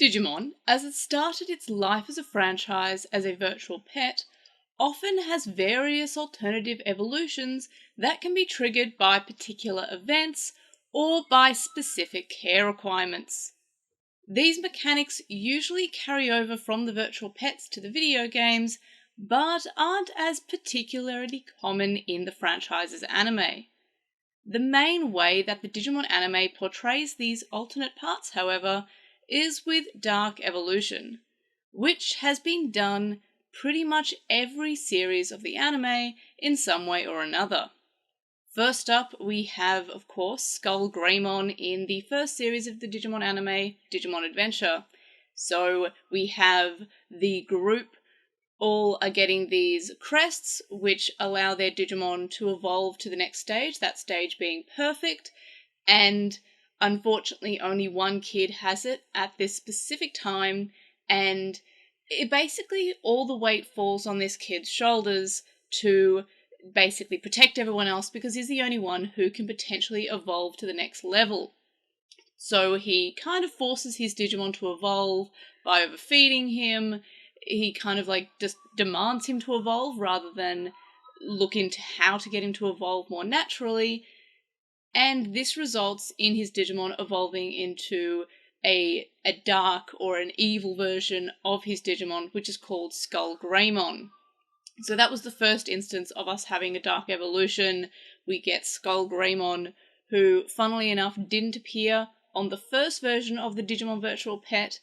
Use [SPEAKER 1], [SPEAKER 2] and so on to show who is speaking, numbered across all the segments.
[SPEAKER 1] Digimon, as it started its life as a franchise as a virtual pet, often has various alternative evolutions that can be triggered by particular events or by specific care requirements. These mechanics usually carry over from the virtual pets to the video games, but aren't as particularly common in the franchise's anime. The main way that the Digimon anime portrays these alternate parts, however, is with Dark Evolution, which has been done pretty much every series of the anime in some way or another. First up, we have, of course, Skull Greymon in the first series of the Digimon anime, Digimon Adventure. So we have the group all are getting these crests, which allow their Digimon to evolve to the next stage, that stage being perfect, and unfortunately only one kid has it at this specific time, and basically all the weight falls on this kid's shoulders to basically protect everyone else because he's the only one who can potentially evolve to the next level. So he kind of forces his Digimon to evolve by overfeeding him. He kind of just demands him to evolve rather than look into how to get him to evolve more naturally. And this results in his Digimon evolving into a dark or an evil version of his Digimon, which is called Skull Greymon. So that was the first instance of us having a dark evolution. We get Skull Greymon, who, funnily enough, didn't appear on the first version of the Digimon Virtual Pet,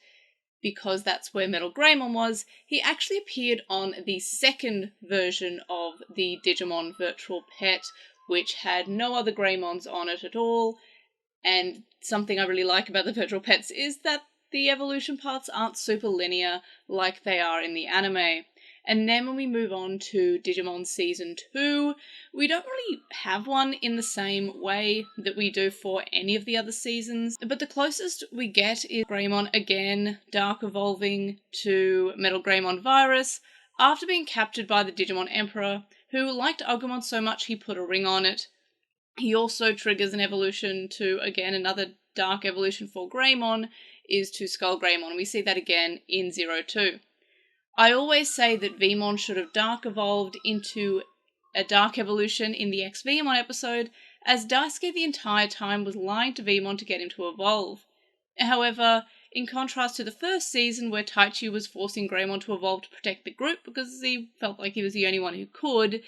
[SPEAKER 1] because that's where Metal Greymon was. He actually appeared on the second version of the Digimon Virtual Pet, which had no other Greymons on it at all. And something I really like about the Virtual Pets is that the evolution paths aren't super linear like they are in the anime. And then when we move on to Digimon Season 2, we don't really have one in the same way that we do for any of the other seasons, but the closest we get is Greymon again, dark evolving to Metal Greymon Virus, after being captured by the Digimon Emperor, who liked Agumon so much he put a ring on it. He also triggers an evolution to, again, another dark evolution for Greymon, is to Skull Greymon. We see that again in 02. I always say that Vmon should have dark evolved into a dark evolution in the X-Vmon episode, as Daisuke the entire time was lying to Vmon to get him to evolve. However, in contrast to the first season where Taichi was forcing Greymon to evolve to protect the group because he felt like he was the only one who could,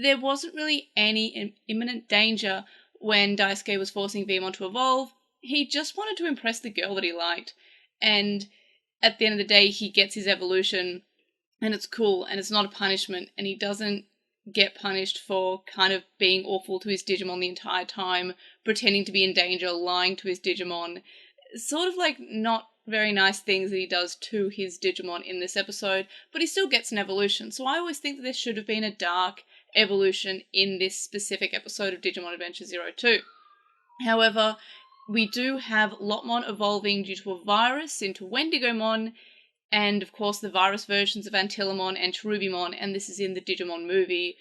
[SPEAKER 1] there wasn't really any imminent danger when Daisuke was forcing Vmon to evolve. He just wanted to impress the girl that he liked, and at the end of the day, he gets his evolution, and it's cool, and it's not a punishment, and he doesn't get punished for kind of being awful to his Digimon the entire time, pretending to be in danger, lying to his Digimon. Sort of not very nice things that he does to his Digimon in this episode, but he still gets an evolution. So I always think that there should have been a dark evolution in this specific episode of Digimon Adventure 02. However, we do have Lotmon evolving due to a virus into Wendigomon, and of course the virus versions of Antillamon and Cherubimon, and this is in the Digimon movie,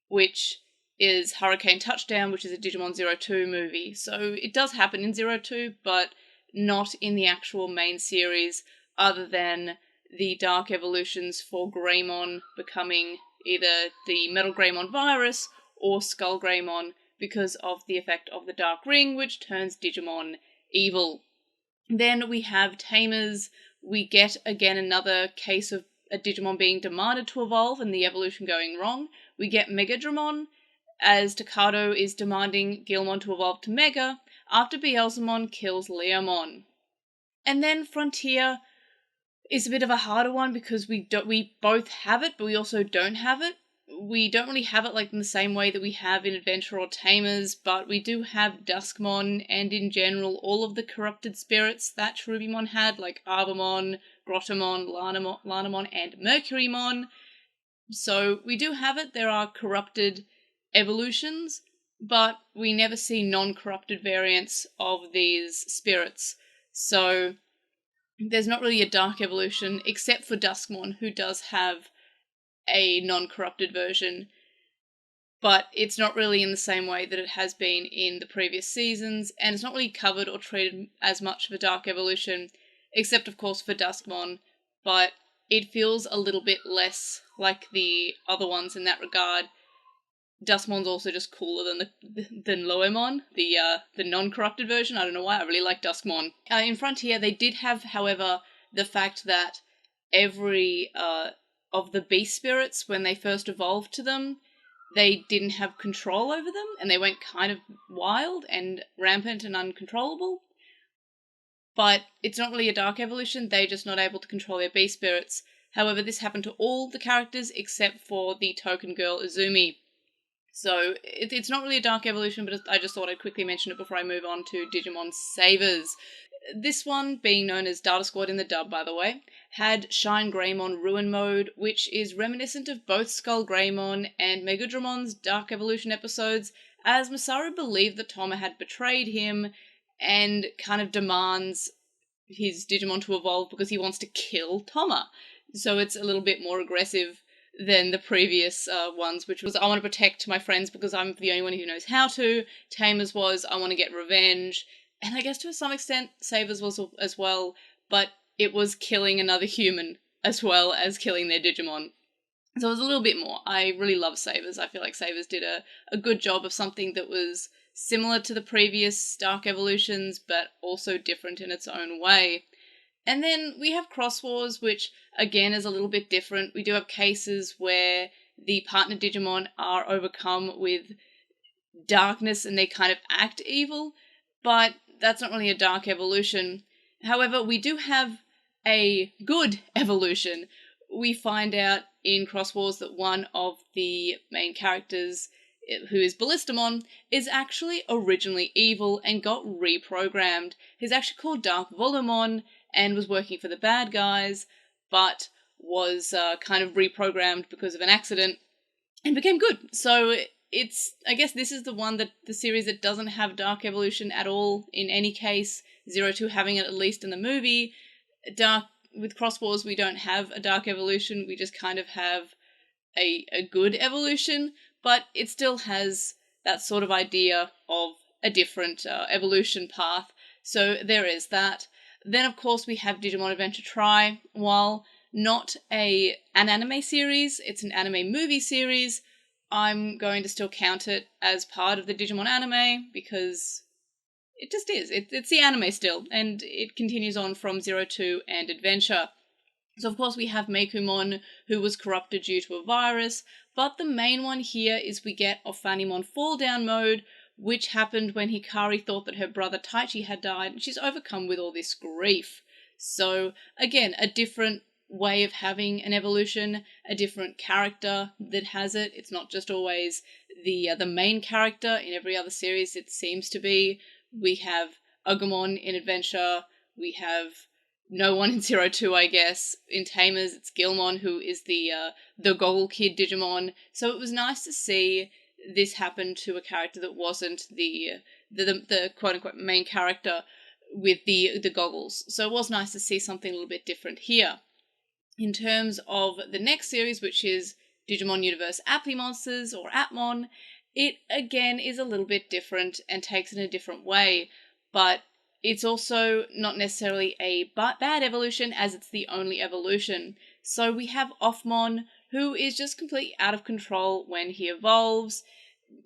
[SPEAKER 1] which is Hurricane Touchdown, which is a Digimon 02 movie. So it does happen in 02, but not in the actual main series, other than the dark evolutions for Greymon becoming either the Metal Greymon virus or Skull Greymon, because of the effect of the Dark Ring, which turns Digimon evil. Then we have Tamers. We get, again, another case of a Digimon being demanded to evolve and the evolution going wrong. We get Megadramon, as Takato is demanding Gilmon to evolve to Mega, after Beelzemon kills Leomon. And then Frontier is a bit of a harder one, because we both have it, but we also don't have it. We don't really have it in the same way that we have in Adventure or Tamers, but we do have Duskmon, and in general all of the corrupted spirits that Cherubimon had, like Arbamon, Grottomon, Lanamon, and Mercurymon. So we do have it. There are corrupted evolutions, but we never see non-corrupted variants of these spirits. So there's not really a dark evolution, except for Duskmon, who does have a non-corrupted version, but it's not really in the same way that it has been in the previous seasons, and it's not really covered or treated as much of a dark evolution, except of course for Duskmon, but it feels a little bit less like the other ones in that regard. Duskmon's also just cooler than Loemon, the non-corrupted version. I don't know why, I really like Duskmon. In Frontier, they did have, however, the fact that every of the beast spirits, when they first evolved to them, they didn't have control over them, and they went kind of wild and rampant and uncontrollable. But it's not really a dark evolution, they're just not able to control their beast spirits. However, this happened to all the characters except for the token girl Izumi. So it's not really a dark evolution, but I just thought I'd quickly mention it before I move on to Digimon Savers. This one, being known as Data Squad in the dub, by the way, had Shine Greymon Ruin Mode, which is reminiscent of both Skull Greymon and Megudramon's Dark Evolution episodes, as Masaru believed that Toma had betrayed him and kind of demands his Digimon to evolve because he wants to kill Toma. So it's a little bit more aggressive than the previous ones, which was I want to protect my friends because I'm the only one who knows how to. Tamers was I want to get revenge. And I guess to some extent, Savers was as well, but it was killing another human as well as killing their Digimon. So it was a little bit more. I really love Savers. I feel like Savers did a good job of something that was similar to the previous Dark Evolutions, but also different in its own way. And then we have Xros Wars, which again is a little bit different. We do have cases where the partner Digimon are overcome with darkness and they kind of act evil, but that's not really a dark evolution. However, we do have a good evolution. We find out in Xros Wars that one of the main characters, who is Ballistamon, is actually originally evil and got reprogrammed. He's actually called Dark Volumon and was working for the bad guys, but was kind of reprogrammed because of an accident and became good. So I guess this is the series that doesn't have Dark Evolution at all in any case, 02 having it at least in the movie. With Xros Wars, we don't have a Dark Evolution, we just kind of have a good evolution, but it still has that sort of idea of a different evolution path. So there is that. Then, of course, we have Digimon Adventure Tri. While not an anime series, it's an anime movie series, I'm going to still count it as part of the Digimon anime because it just is. It's the anime still, and it continues on from 02 and Adventure. So, of course, we have Meikumon, who was corrupted due to a virus, but the main one here is we get Ophanimon Fall Down Mode, which happened when Hikari thought that her brother Taichi had died, and she's overcome with all this grief. So, again, a different way of having an evolution, a different character that has it. It's not just always the main character. In every other series, it seems to be. We have Agumon in Adventure, we have no one in 02, I guess. In Tamers, it's Gilmon, who is the Goggle Kid Digimon. So it was nice to see this happen to a character that wasn't the quote-unquote main character with the goggles. So it was nice to see something a little bit different here. In terms of the next series, which is Digimon Universe Apply Monsters, or Appmon, it again is a little bit different and takes it in a different way, but it's also not necessarily a bad evolution, as it's the only evolution. So we have Offmon, who is just completely out of control when he evolves.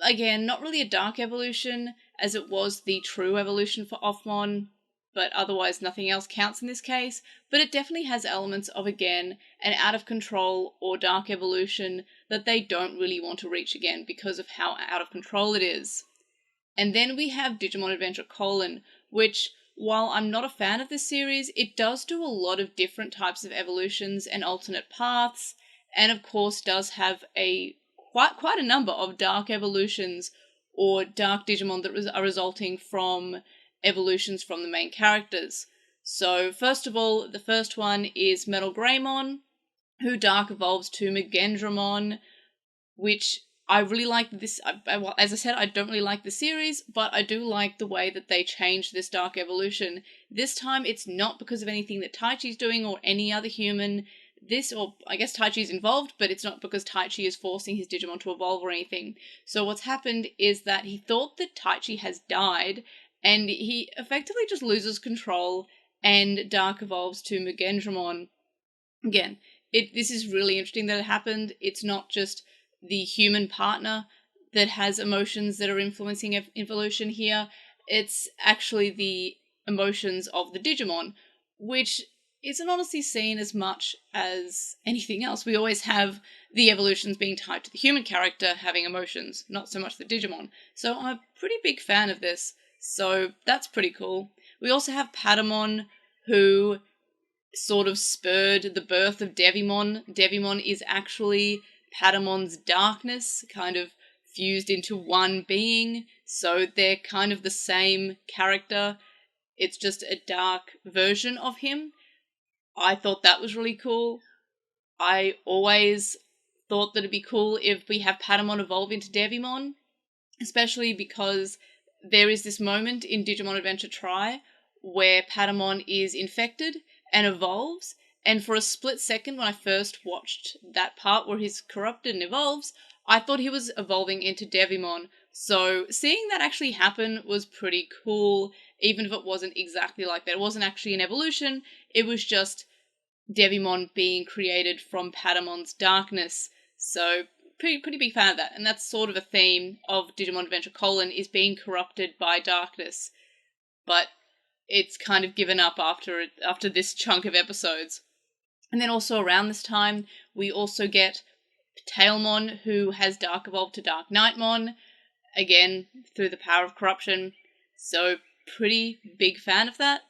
[SPEAKER 1] Again, not really a dark evolution, as it was the true evolution for Offmon, but otherwise nothing else counts in this case. But it definitely has elements of, again, an out of control or dark evolution that they don't really want to reach again because of how out of control it is. And then we have Digimon Adventure : which, while I'm not a fan of this series, it does do a lot of different types of evolutions and alternate paths, and of course does have quite a number of dark evolutions or dark Digimon that are resulting from evolutions from the main characters. So first of all, the first one is Metal Greymon, who dark evolves to Megendramon, which I really like this. Well, as I said, I don't really like the series, but I do like the way that they changed this dark evolution. This time, it's not because of anything that Taichi's doing or any other human. Or I guess Taichi's involved, but it's not because Taichi is forcing his Digimon to evolve or anything. So what's happened is that he thought that Taichi has died, and he effectively just loses control and Dark evolves to Mugendramon. Again, this is really interesting that it happened. It's not just the human partner that has emotions that are influencing evolution here. It's actually the emotions of the Digimon, which isn't honestly seen as much as anything else. We always have the evolutions being tied to the human character having emotions, not so much the Digimon. So I'm a pretty big fan of this. So that's pretty cool. We also have Patamon, who sort of spurred the birth of Devimon. Devimon is actually Patamon's darkness, kind of fused into one being. So they're kind of the same character. It's just a dark version of him. I thought that was really cool. I always thought that it'd be cool if we have Patamon evolve into Devimon, especially because there is this moment in Digimon Adventure Tri where Patamon is infected and evolves, and for a split second when I first watched that part where he's corrupted and evolves, I thought he was evolving into Devimon. So seeing that actually happen was pretty cool, even if it wasn't exactly like that. It wasn't actually an evolution, it was just Devimon being created from Patamon's darkness. So pretty big fan of that, and that's sort of a theme of Digimon Adventure : is being corrupted by darkness. But it's kind of given up after this chunk of episodes. And then also around this time, we also get Tailmon, who has Dark evolved to Dark Knightmon, again, through the power of corruption. So pretty big fan of that.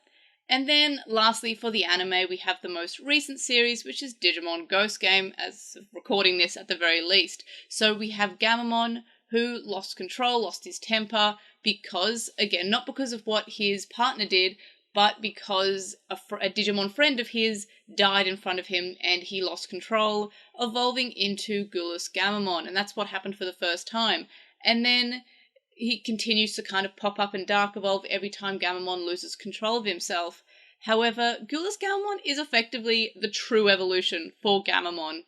[SPEAKER 1] And then lastly, for the anime, we have the most recent series, which is Digimon Ghost Game, as of recording this at the very least. So we have Gamamon, who lost control, lost his temper, because, again, not because of what his partner did, but because a Digimon friend of his died in front of him and he lost control, evolving into Gulus Gamamon, and that's what happened for the first time. And then he continues to kind of pop up and Dark evolve every time Gamamon loses control of himself. However, Gulus Gamamon is effectively the true evolution for Gamamon.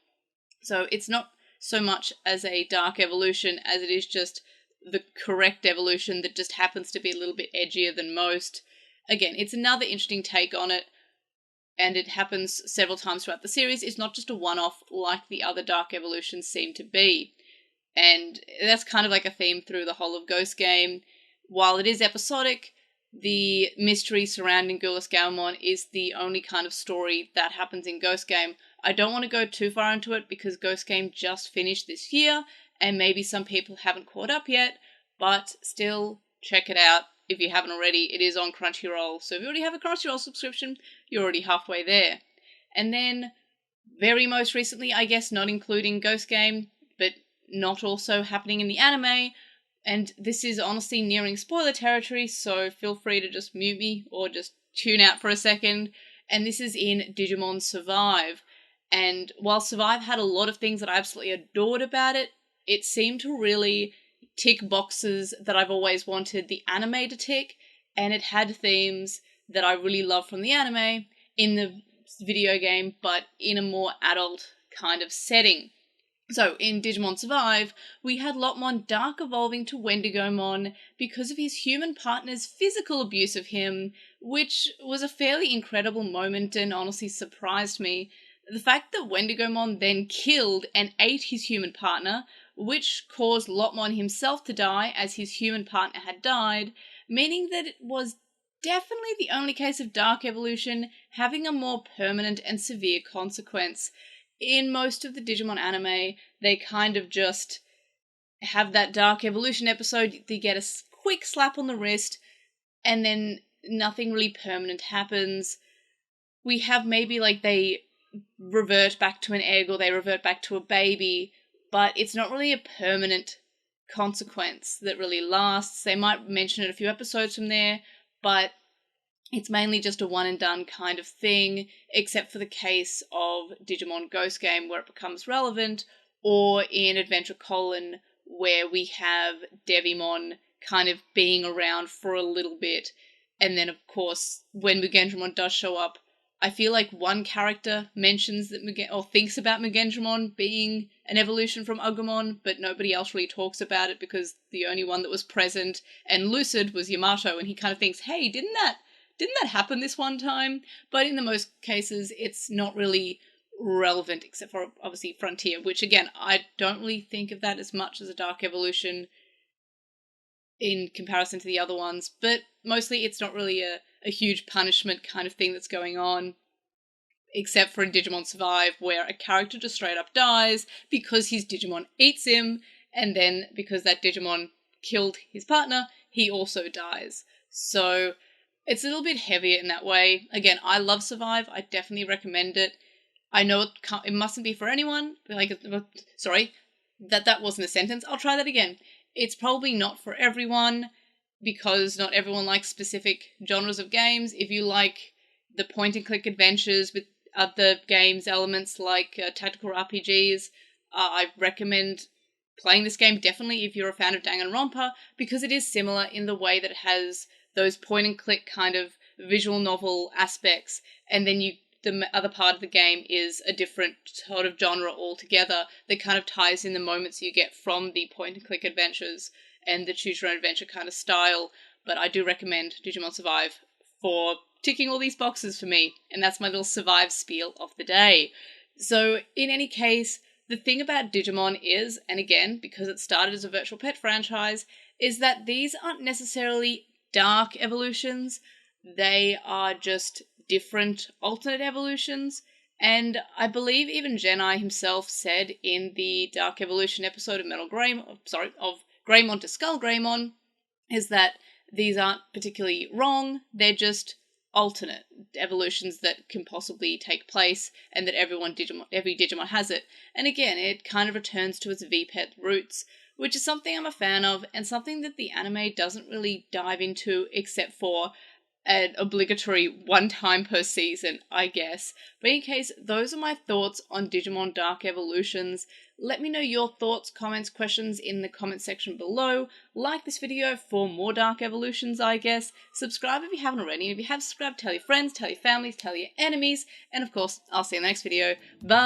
[SPEAKER 1] So it's not so much as a Dark evolution as it is just the correct evolution that just happens to be a little bit edgier than most. Again, it's another interesting take on it, and it happens several times throughout the series. It's not just a one-off like the other Dark evolutions seem to be. And that's kind of like a theme through the whole of Ghost Game. While it is episodic, the mystery surrounding Gulus Gamamon is the only kind of story that happens in Ghost Game. I don't want to go too far into it because Ghost Game just finished this year, and maybe some people haven't caught up yet, but still, check it out if you haven't already. It is on Crunchyroll, so if you already have a Crunchyroll subscription, you're already halfway there. And then, very most recently, I guess not including Ghost Game, but not also happening in the anime, and this is honestly nearing spoiler territory, so feel free to just mute me or just tune out for a second. And this is in Digimon Survive. And while Survive had a lot of things that I absolutely adored about it, it seemed to really tick boxes that I've always wanted the anime to tick, and it had themes that I really love from the anime in the video game, but in a more adult kind of setting. So, in Digimon Survive, we had Lopmon Dark evolving to Wendigomon because of his human partner's physical abuse of him, which was a fairly incredible moment and honestly surprised me. The fact that Wendigomon then killed and ate his human partner, which caused Lopmon himself to die as his human partner had died, meaning that it was definitely the only case of Dark evolution having a more permanent and severe consequence. In most of the Digimon anime, they kind of just have that Dark evolution episode, they get a quick slap on the wrist, and then nothing really permanent happens. We have maybe like they revert back to an egg or they revert back to a baby, but it's not really a permanent consequence that really lasts. They might mention it a few episodes from there, but it's mainly just a one and done kind of thing, except for the case of Digimon Ghost Game where it becomes relevant, or in Adventure : where we have Devimon kind of being around for a little bit. And then, of course, when Mugendramon does show up, I feel like one character mentions that or thinks about Mugendramon being an evolution from Agumon, but nobody else really talks about it because the only one that was present and lucid was Yamato, and he kind of thinks, hey, didn't didn't that happen this one time? But in the most cases, it's not really relevant, except for obviously Frontier, which again, I don't really think of that as much as a Dark Evolution in comparison to the other ones, but mostly it's not really a huge punishment kind of thing that's going on, except for in Digimon Survive, where a character just straight up dies because his Digimon eats him, and then because that Digimon killed his partner, he also dies. So it's a little bit heavier in that way. Again, I love Survive. I definitely recommend it. I know it mustn't be for anyone. Sorry, that wasn't a sentence. I'll try that again. It's probably not for everyone, because not everyone likes specific genres of games. If you like the point-and-click adventures with other games elements like tactical RPGs, I recommend playing this game definitely if you're a fan of Danganronpa, because it is similar in the way that it has those point-and-click kind of visual novel aspects, and then the other part of the game is a different sort of genre altogether that kind of ties in the moments you get from the point-and-click adventures and the choose-your-own-adventure kind of style. But I do recommend Digimon Survive for ticking all these boxes for me, and that's my little Survive spiel of the day. So in any case, the thing about Digimon is, and again, because it started as a virtual pet franchise, is that these aren't necessarily dark evolutions. They are just different alternate evolutions, and I believe even Genai himself said in the Dark Evolution episode of of Greymon to Skull Greymon, is that these aren't particularly wrong, they're just alternate evolutions that can possibly take place, and that every Digimon has it. And again, it kind of returns to its VPET roots, which is something I'm a fan of, and something that the anime doesn't really dive into except for an obligatory one time per season, I guess. But in case, those are my thoughts on Digimon Dark Evolutions. Let me know your thoughts, comments, questions in the comment section below. Like this video for more Dark Evolutions, I guess. Subscribe if you haven't already. And if you have subscribed, tell your friends, tell your families, tell your enemies. And of course, I'll see you in the next video. Bye!